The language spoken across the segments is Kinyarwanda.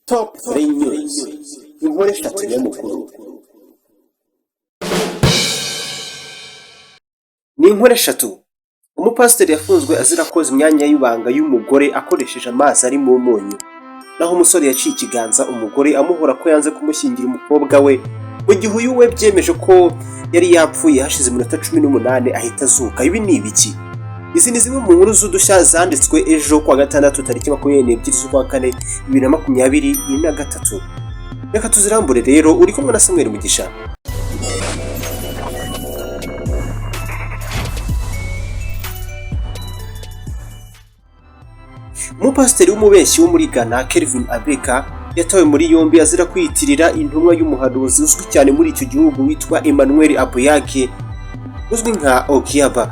Top 3 News. Inkuru eshatu nyamukuru. Ni inkuru eshatu. Umupasiteri yafunzwe azira koza imyanya y'ibanga y'umugore akoresheje amazi ari mu umunyu. Naho umusore yaciye ikiganza umugore amuhora ko yanze kumushyingira umukobwa we. Mu gihe uyu we byemeje ko yari yapfuye hashize iminota 18 ahita azuka. Ibi ni ibiki? Izi ni zimwe mu nkuru zudushya zanditswe ejo kwa gatandatu tariki 22 z'ukwa kane 2023. Reka tuzirambure rero, uri kumwe na Samuel Mugisha. Umupasiteri w'umubeshyi wo muri Ghana Kelvin Abeka yatawe muri yombi azira kwiyitirira intumwa y'umuhanuzi uzwi cyane muri icyo gihugu witwa Emmanuel Aboyake uzwi nka Okiaba.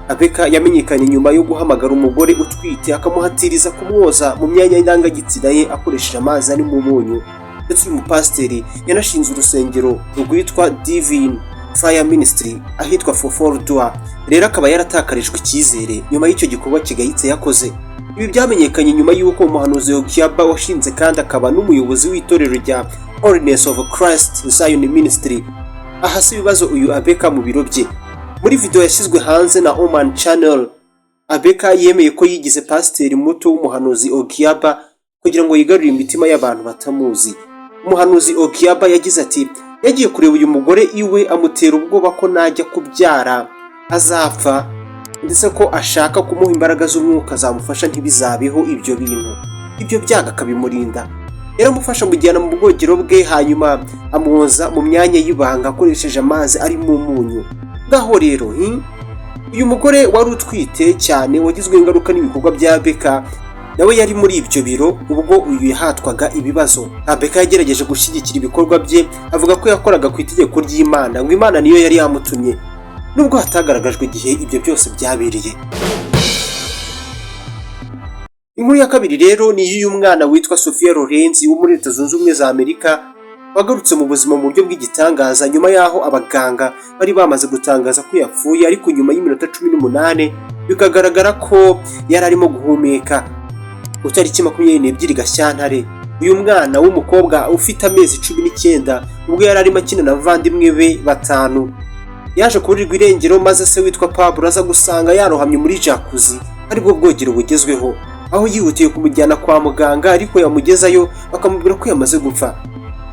Abeka yamenyekanye nyuma yo guhamagara umugore utwite akamuhatiriza kumwoza mu myanya y'indangagitsina ye akoresheje amazi ari mu munyu. Ndetse uyu mupasiteri yanashinze urusengero rwitwa Divine Fire Ministry ahitwa Fofordua. Rero akaba yaratakarijwe icyizere nyuma y'icyo gikorwa kigayitse yakoze. Ibi byamenyekanye nyuma y'uko umuhanuzi Okiaba washinze kandi akaba n'umuyobozi w'itorero rya Holiness of Christ Zion Ministry ahasi ibibazo uyu Abeka mu biro bye. Muri video yashyizwe hanze na Oman Channel, Abeka yemeye ko yigize pasiteri muto w'umuhanuzi Okiaba kugira ngo yigarurire imitima y'abantu batamuzi. Umuhanuzi Okiaba yagize ati yagiye kureba uyu mugore iwe amutera ubwoba ko najya kubyara azapfa ndetse ko ashaka kumuha imbaraga z'umwuka zamufasha ntibizabeho ibyo bintu. Ibyo byaga akabimurinda. Yaramufasha mujyana mu bwogero bwe hanyuma amwoza mu myanya y'ibanga akoresheje amazi ari mu munyu. Ngaho rero uyu mugore wari utwite cyane wagizwe ingaruka n'ibikorwa bya Abeka nawe yari muri ibyo biro ubwo uyu yahatwaga ibibazo. Abeka yagerageje gushyigikira ibikorwa bye avuga ko yakoraga ku itegeko ry'Imana, ngo Imana niyo yari yamutumye nubwo hatagaragajwe igihe ibyo byose byabereye. Inkuru ya kabiri rero ni y'uyu mwana witwa Sophia Lorenzi wo muri Leta Zunze Ubumwe za Amerika wagarutse mu buzima mu buryo bw'igitangaza nyuma yaho abaganga bari bamaze gutangaza ko yapfuye, ariko nyuma y'iminota 18 bikagaragara ko yari arimo guhumeka. Ku tariki 22 Gashyantare uyu mwana w'umukobwa ufite amezi 19 ubwo yari arimo akina n'abavandimwe be batanu yaje kuburirwa irengero, maze se witwa Pablo aza gusanga yarohamye muri jacuzzi aribwo bwogero bugezweho, aho yihutiye kumujyana kwa muganga ariko yamugezayo bakamubwira ko yamaze gupfa.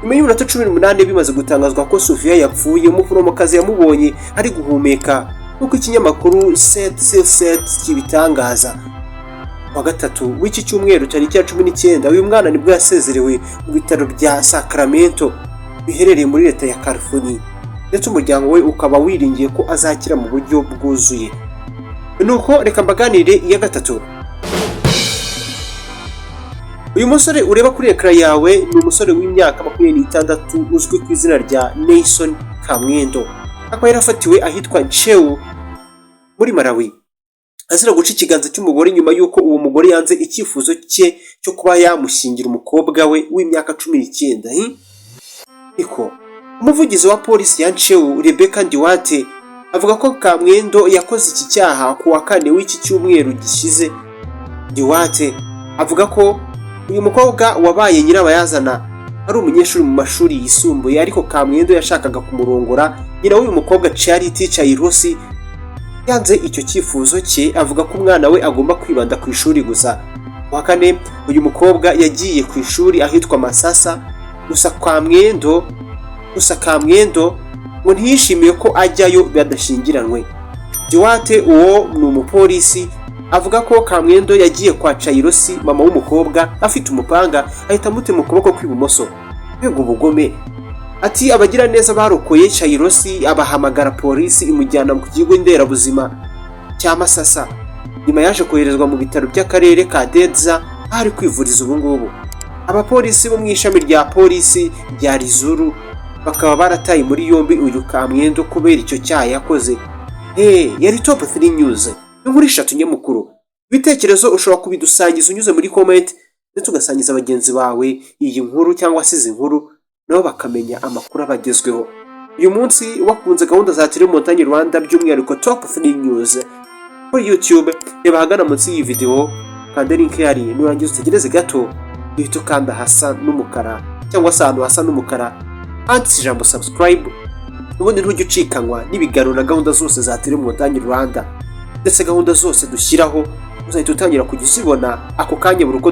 Nyuma y'iminota 18 bimaze gutangazwa ko Sophia yapfuye, umuforomokazi yamubonye ari guhumeka nk'uko ikinyamakuru set kibitangaza. Wa gatatu w'iki cyumweru tariki ya 19 uyu mwana nibwo yasezerewe mu bitaro bya Sacramento biherereye muri leta ya California, ndetse umuryango we ukaba wiringiye ko azakira mu buryo bwuzuye. Nuko reka mbaganire iya gatatu. Uyu musore ureba kuri ekara yawe ni umusore w'imyaka 26 uzwi ku izina rya Nelson Kamwendo. Akaba yarafatiwe ahitwa Nchewu muri Malawi azira guca ikiganza cy'umugore nyuma y'uko uwo mugore yanze icyifuzo cye cyo kuba yamushyingira umukobwa we w'imyaka 19. Iko umuvugizi wa polisi ya Nchewu Rebecca Ndiwate avuga ko Kamwendo yakoze iki cyaha ku wa 4 w'iki cyumweru gishize. Ndiwate avuga ko uyu mukobwa wabaye nyirabayazana ari umunyeshuri mu mashuri yisumbuye, ariko Kamwendo yashakaga kumurongora. Nyina w'uyu mukobwa Charity Chairosi yanze icyo cyifuzo cye, avuga ko umwana we agomba kwibanda ku ishuri gusa. Wa kane uyu mukobwa yagiye ku ishuri ahitwa Masasa, gusa Kamwendo ngo ntiyishimiye ko ajyayo badashingiranwe. Diwate uwo ni umupolisi avuga ko Kamwendo yagiye kwa Chairosi mama w'umukobwa afite umupanga ahita amutema ukuboko kw'ibumoso. Mbega ubugome! Ati abagira neza barokoye Chairosi abahamagara polisi imujyana mu kigo nderabuzima cya Masasa. Nyuma yaje koherezwa mu bitaro by'akarere ka Dedza ari kwivuriza ubu ngubu. Abapolisi bo mu ishami rya polisi rya Rizuru bakaba barataye muri yombi uyu Kamwendo kubera icyo cyaha yakoze. Yari Top 3 News. Inkuru eshatu nyamukuru. Ibitekerezo ushobora kubidusangiza unyuze muri comment ndetse ugasangiza abagenzi bawe iyi nkuru cyangwa se izi nkuru nabo bakamenya amakuru abagezweho. Uyu munsi wakunze gahunda za Montagne Rwanda by'umwihariko Top 3 News kuri YouTube, reba hagana munsi y'iyi video kandi link yari nurangiza utegereze gato uhita ukanda hasa n'umukara cyangwa se ahantu hasa n'umukara handitse ijambo subscribe, ubundi ntujye ucikanwa n'ibiganiro na gahunda zose za Tele Rwanda ndetse gahunda zose dushyiraho uzahita utangira kujya uzibona ako kanya buri uko